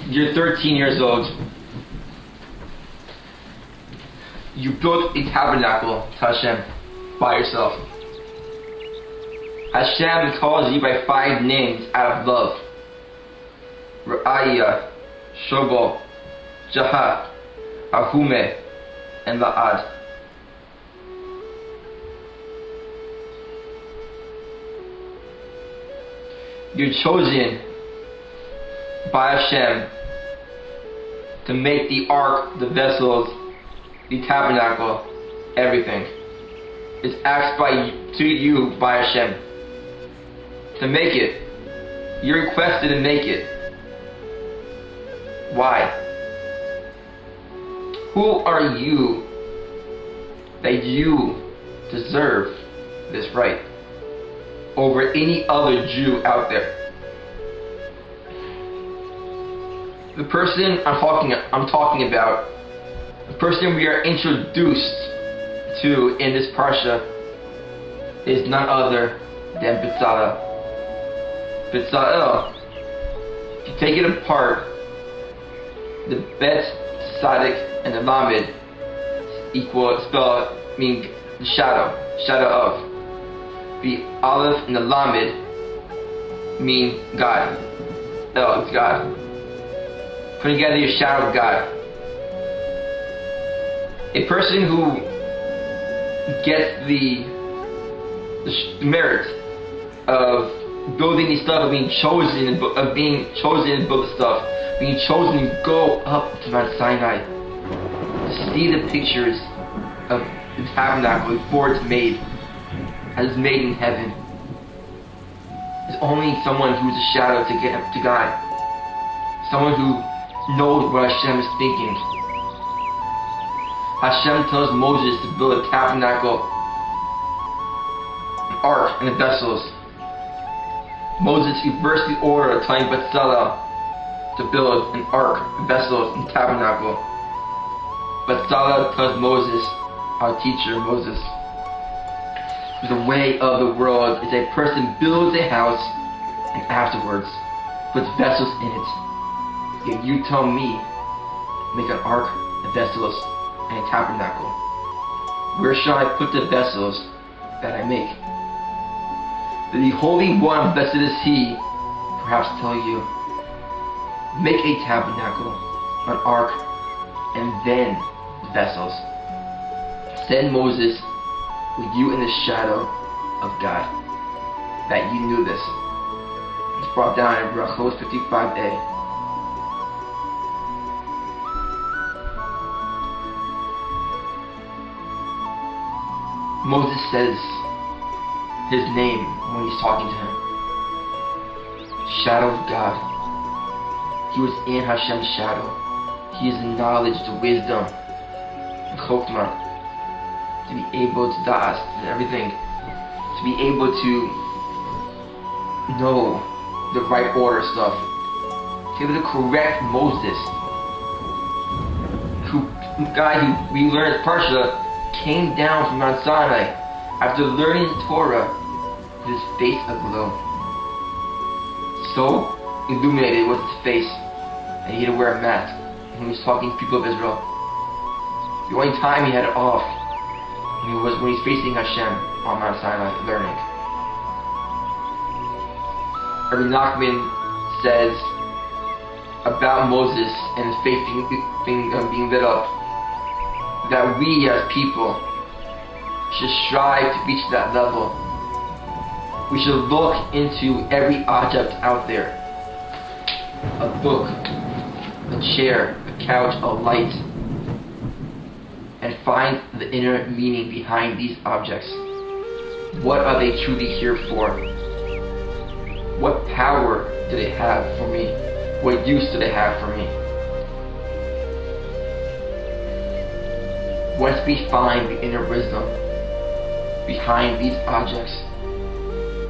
you're 13 years old. You built a tabernacle to Hashem by yourself. Hashem calls you by 5 names out of love. Ra'aya, Shobal, Jahat, Ahume, and La'ad. You're chosen by Hashem to make the ark, the vessels, the tabernacle, everything. It's asked to you by Hashem to make it. You're requested to make it. Why? Who are you that you deserve this right over any other Jew out there? The person I'm talking about, the person we are introduced to in this parsha is none other than Bezalel. Bezalel, if you take it apart, the Bet, Tzaddik, and the Lamed mean the shadow of. The Aleph and the Lamed mean God. El is God. Putting together your shadow of God. A person who gets the merit of building these stuff, of being chosen to build the stuff, being chosen to go up to Mount Sinai to see the pictures of the tabernacle before it's made, as it's made in heaven. There's only someone who's a shadow to God, someone who knows what Hashem is thinking. Hashem tells Moses to build a tabernacle, an ark, and the vessels. Moses reversed the order, telling Bezalel to build an ark, vessels, and tabernacle. Bezalel tells Moses, our teacher Moses, the way of the world is a person builds a house and afterwards puts vessels in it. Yet you tell me, make an ark, and vessels, and a tabernacle. Where shall I put the vessels that I make? The Holy One, blessed is He, perhaps tell you, make a tabernacle, an ark, and then the vessels. Send Moses with you in the shadow of God, that you knew this. It's brought down in Brachos 55a. Moses says his name when he's talking to him. Shadow of God. He was in Hashem's shadow. He is the knowledge, the wisdom, the chokmah, to be able to das and everything, to be able to know the right order stuff, to be able to correct Moses, the guy who we learned Parsha came down from Mount Sinai after learning the Torah with his face aglow. So illuminated was his face, and he had to wear a mask when he was talking to people of Israel. The only time he had it off was when he's facing Hashem on Mount Sinai learning. Rabbi Nachman says about Moses and his face being lit up, that we as people should strive to reach that level. We should look into every object out there. A book, a chair, a couch, a light, and find the inner meaning behind these objects. What are they truly here for? What power do they have for me? What use do they have for me? Once we find the inner wisdom behind these objects,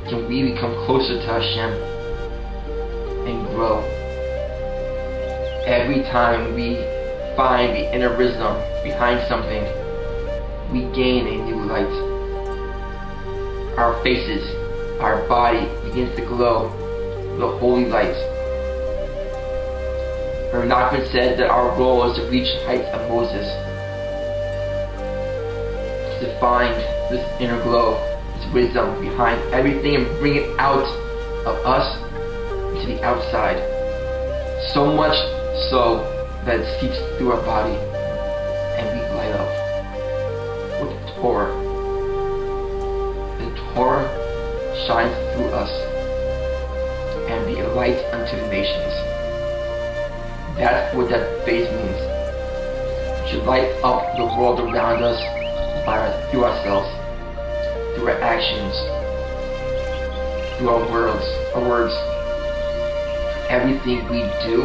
can we become closer to Hashem and grow? Every time we find the inner wisdom behind something, we gain a new light. Our faces, our body begins to glow with a holy light. For Nachman said that our goal is to reach the heights of Moses, to find this inner glow, this wisdom behind everything and bring it out of us into the outside. So much so that it seeps through our body and we light up with Torah. The Torah shines through us and be a light unto the nations. That's what that phrase means. We should light up the world around us through ourselves, through our actions, through our words. Everything we do,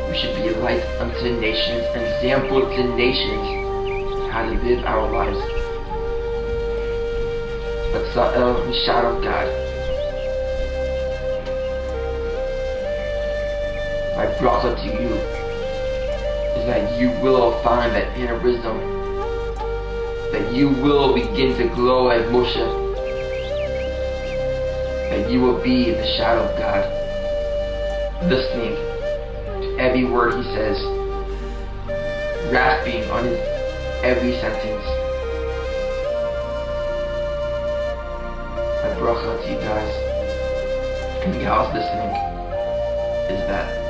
we should be a light unto the nations, an example to the nations of how to live our lives. Batzalel, the shadow of God. My bracha to you is that you will find that inner wisdom, that you will begin to glow as Moshe, that you will be in the shadow of God, listening to every word he says, grasping on his every sentence. My bracha to you guys and the gals listening is that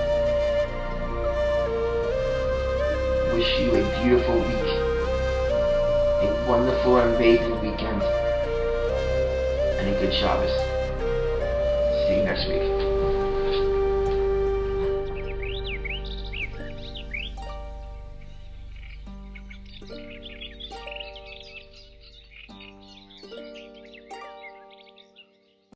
wish you a beautiful week, a wonderful and amazing weekend, and a good Shabbos. See you next week.